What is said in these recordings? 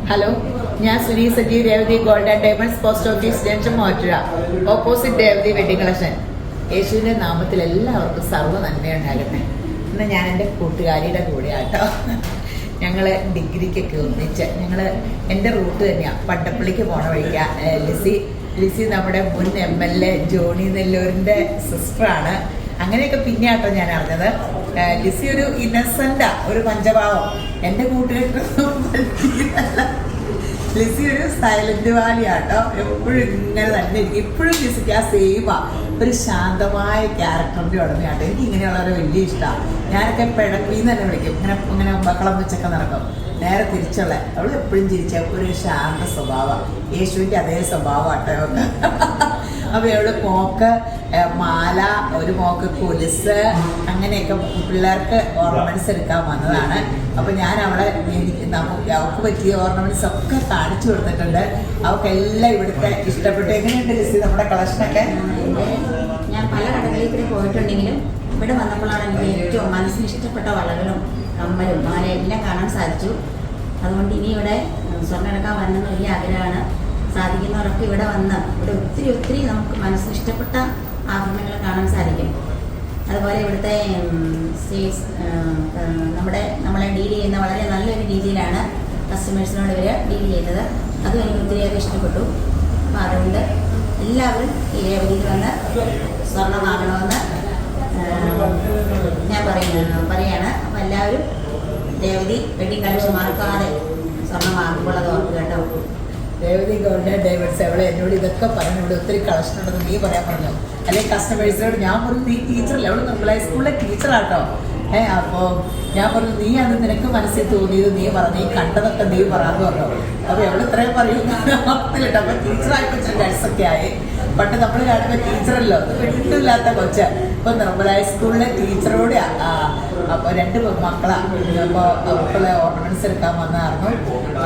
Hello, ഞാൻ Suni Saji, Revathi gold and diamonds, post office junction, Muvattupuzha, opposite Revathi wedding collection. യേശുവിൻ്റെ നാമത്തിൽ എല്ലാവർക്കും സർവ്വ നന്മയുണ്ടാകട്ടെ. ഇന്ന് ഞാൻ എൻ്റെ കൂട്ടുകാരിയുടെ കൂടെ ആട്ടോ. ഞങ്ങൾ ഡിഗ്രിക്കൊക്കെ ഒന്നിച്ച് എൻ്റെ റൂട്ട് തന്നെയാണ്. പട്ടപ്പള്ളിക്ക് പോണ വഴിക്കാ. ലിസി നമ്മുടെ മുൻ MLA ജോണി നെല്ലൂരിൻ്റെ സിസ്റ്ററാണ്. അങ്ങനെയൊക്കെ പിന്നെ ആട്ടോ ഞാൻ അറിഞ്ഞത്. ലിസി ഒരു ഇന്നസെന്റാ, ഒരു പഞ്ചഭാവം. എൻ്റെ കൂട്ടുകാർക്കൊന്നും പറ്റിയതല്ല. ലിസി ഒരു സൈലന്റ് വാലിയാട്ടോ. എപ്പോഴും ഇങ്ങനെ തന്നെ ഇരിക്കും. ഇപ്പോഴും ലിസിക്ക് ആ സെയിമാ, ഒരു ശാന്തമായ ക്യാരക്ടറിന്റെ ഉടമയാട്ടോ. എനിക്ക് ഇങ്ങനെയുള്ളവരെ വലിയ ഇഷ്ടമാണ്. ഞാനൊക്കെ പിഴപ്പീന്ന് തന്നെ വിളിക്കും. ഇങ്ങനെ ബഹളം വെച്ചൊക്കെ നടക്കും. നേരെ തിരിച്ചുള്ള അവൾ എപ്പോഴും ചിരിച്ച ഒരു ശാന്ത സ്വഭാവം. യേശുവിൻ്റെ അതേ സ്വഭാവമാട്ടോ. അപ്പോൾ അവള് മോക്ക് മാല, ഒരു മോക്ക് കൊലുസ്, അങ്ങനെയൊക്കെ പിള്ളേർക്ക് ഓർണമെന്റ്സ് എടുക്കാൻ വന്നതാണ്. അപ്പോൾ ഞാൻ അവൾക്ക് പറ്റിയ ഓർണമെന്റ്സ് ഒക്കെ കാണിച്ചു കൊടുത്തിട്ടുണ്ട്. അവർക്കെല്ലാം ഇവിടുത്തെ ഇഷ്ടപ്പെട്ടു. എങ്ങനെയുണ്ട് ലിസി നമ്മുടെ കളക്ഷനൊക്കെ? ഞാൻ പല കടകളിൽ കൂടി പോയിട്ടുണ്ടെങ്കിലും ഇവിടെ വന്നപ്പോഴാണ് എനിക്ക് ഏറ്റവും മനസ്സിന് ഇഷ്ടപ്പെട്ട വളകളും കമ്മലും മാല എല്ലാം കാണാൻ സാധിച്ചു. അതുകൊണ്ട് ഇനി ഇവിടെ സ്വർണ്ണം എടുക്കാൻ വരണമെന്ന് വലിയ ആഗ്രഹമാണ്. സാധിക്കുന്നവരൊക്കെ ഇവിടെ വന്ന് ഇവിടെ ഒത്തിരി നമുക്ക് മനസ്സിന് ഇഷ്ടപ്പെട്ട ആഭരണങ്ങൾ കാണാൻ സാധിക്കും. അതുപോലെ ഇവിടുത്തെ നമ്മളെ ഡീൽ ചെയ്യുന്ന വളരെ നല്ലൊരു രീതിയിലാണ് കസ്റ്റമേഴ്സിനോട് ഇവർ ഡീൽ ചെയ്യുന്നത്. അതും എനിക്ക് ഒത്തിരിയേറെ ഇഷ്ടപ്പെട്ടു. അപ്പോൾ അതുകൊണ്ട് എല്ലാവരും ഈ രേവതിയിൽ വന്ന് സ്വർണ്ണം വാങ്ങണമെന്ന് ഞാൻ പറയാണ്. അപ്പോൾ എല്ലാവരും രേവതി വെഡിങ് കളക്ഷൻ മറക്കാതെ സ്വർണ്ണം വാങ്ങുമ്പോൾ അത് ഓർക്കുക കേട്ടോ. രേവതി ഗോൾഡ് ആൻഡ് ഡയമണ്ട്സ് അവളെ എന്നോട് ഇതൊക്കെ പറഞ്ഞു. ഇവിടെ ഒത്തിരി കളക്ഷൻ ഉണ്ടെന്ന് നീ പറയാൻ പറഞ്ഞു. അല്ലെങ്കിൽ കസ്റ്റമേഴ്സിനോട് ഞാൻ പറഞ്ഞു, നീ ടീച്ചറല്ലേ, അവള് നിർമ്മല സ്കൂളിലെ ടീച്ചറാട്ടോ. അപ്പോൾ ഞാൻ പറഞ്ഞു, നീ അത് നിനക്ക് മനസ്സിൽ തോന്നിയത് നീ പറഞ്ഞു, നീ കണ്ടതൊക്കെ നീ പറയാന്ന് പറഞ്ഞു. അപ്പോൾ എവിടെ ഇത്രയും പറയും കേട്ടോ. അപ്പോൾ ടീച്ചറായപ്പോൾ ഇച്ചിരി ഡ്രസ്സൊക്കെ ആയി. പണ്ട് നമ്മൾ കാണുമ്പോൾ ടീച്ചറല്ലോ, വീട്ടിലില്ലാത്ത കൊച്ച. ഇപ്പോൾ നിർമ്മല സ്കൂളിലെ ടീച്ചറോടെ അപ്പോൾ 2 മക്കളാണ്. അപ്പോൾ അവർക്കുള്ള ഓർണമെന്റ്സ് എടുക്കാൻ വന്നായിരുന്നു.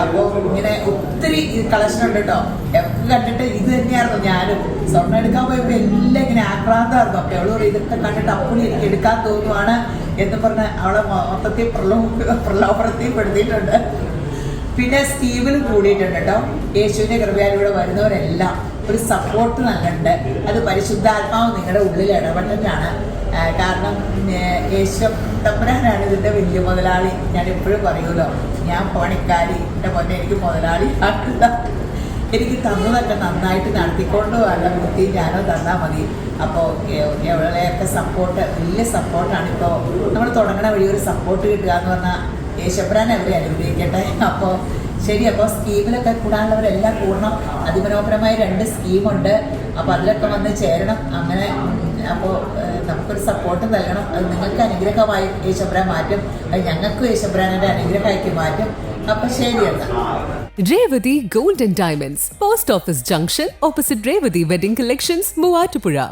അപ്പോൾ ഇങ്ങനെ ഒത്തിരി കളക്ഷൻ ഉണ്ട് കേട്ടോ. ഒക്കെ കണ്ടിട്ട് ഇത് തന്നെയായിരുന്നു ഞാനും. സ്വർണ്ണം എടുക്കാൻ പോയപ്പോൾ എല്ലാം ഇങ്ങനെ ആക്രാന്തമായിരുന്നു. അപ്പോൾ എവള് പറയും, ഇതൊക്കെ കണ്ടിട്ട് അപ്പുളി എനിക്ക് എടുക്കാൻ തോന്നുവാണ് എന്ന് പറഞ്ഞ് അവളെ മൊത്തത്തിൽ പ്രലോഭനത്തിൽപ്പെടുത്തിയിട്ടുണ്ട്. പിന്നെ സ്കീമിലും കൂടിയിട്ടുണ്ട് കേട്ടോ. യേശുവിൻ്റെ കൃപയാൽ ഇവിടെ വരുന്നവരെല്ലാം ഒരു സപ്പോർട്ട് നൽകുന്നുണ്ട്. അത് പരിശുദ്ധാത്മാവ് നിങ്ങളുടെ ഉള്ളിൽ ഇടപെട്ടിട്ടാണ്. കാരണം യേശു തമ്പുരാനാണ് ഇതിൻ്റെ വലിയ മുതലാളി. ഞാൻ എപ്പോഴും പറയുമല്ലോ, ഞാൻ പണിക്കാരി, എൻ്റെ പൊന്നെ എനിക്ക് മുതലാളി ആക്കില്ല. എനിക്ക് തന്നതൊക്കെ നന്നായിട്ട് നടത്തിക്കൊണ്ട് വല്ല ബുദ്ധി ഞാനോ തന്നാൽ മതി. അപ്പോൾ എവിടെയൊക്കെ സപ്പോർട്ട്, വലിയ സപ്പോർട്ടാണ്. ഇപ്പോൾ നമ്മൾ തുടങ്ങണ വഴി ഒരു സപ്പോർട്ട് കിട്ടുക എന്ന് പറഞ്ഞാൽ യേശുബ്രാൻ അവരെ അനുഗ്രഹിക്കട്ടെ. അപ്പോൾ ശരി, അപ്പോൾ സ്കീമിലൊക്കെ കൂടാനുള്ളവരെല്ലാം കൂടണം. അതിമനോഹരമായ 2 സ്കീമുണ്ട്. അപ്പോൾ അതിലൊക്കെ വന്ന് ചേരണം. അങ്ങനെ അപ്പോൾ നമുക്കൊരു സപ്പോർട്ട് നൽകണം. അത് നിങ്ങൾക്ക് അനുഗ്രഹമായി യേശുബ്രാൻ മാറ്റും. അത് ഞങ്ങൾക്കും യേശുബ്രാനിൻ്റെ അനുഗ്രഹമാക്കി മാറ്റും. അപ്പോൾ ശരി എന്നാൽ. Revati Gold and Diamonds, Post Office Junction, opposite Revati Wedding Collections, Muvattupuzha.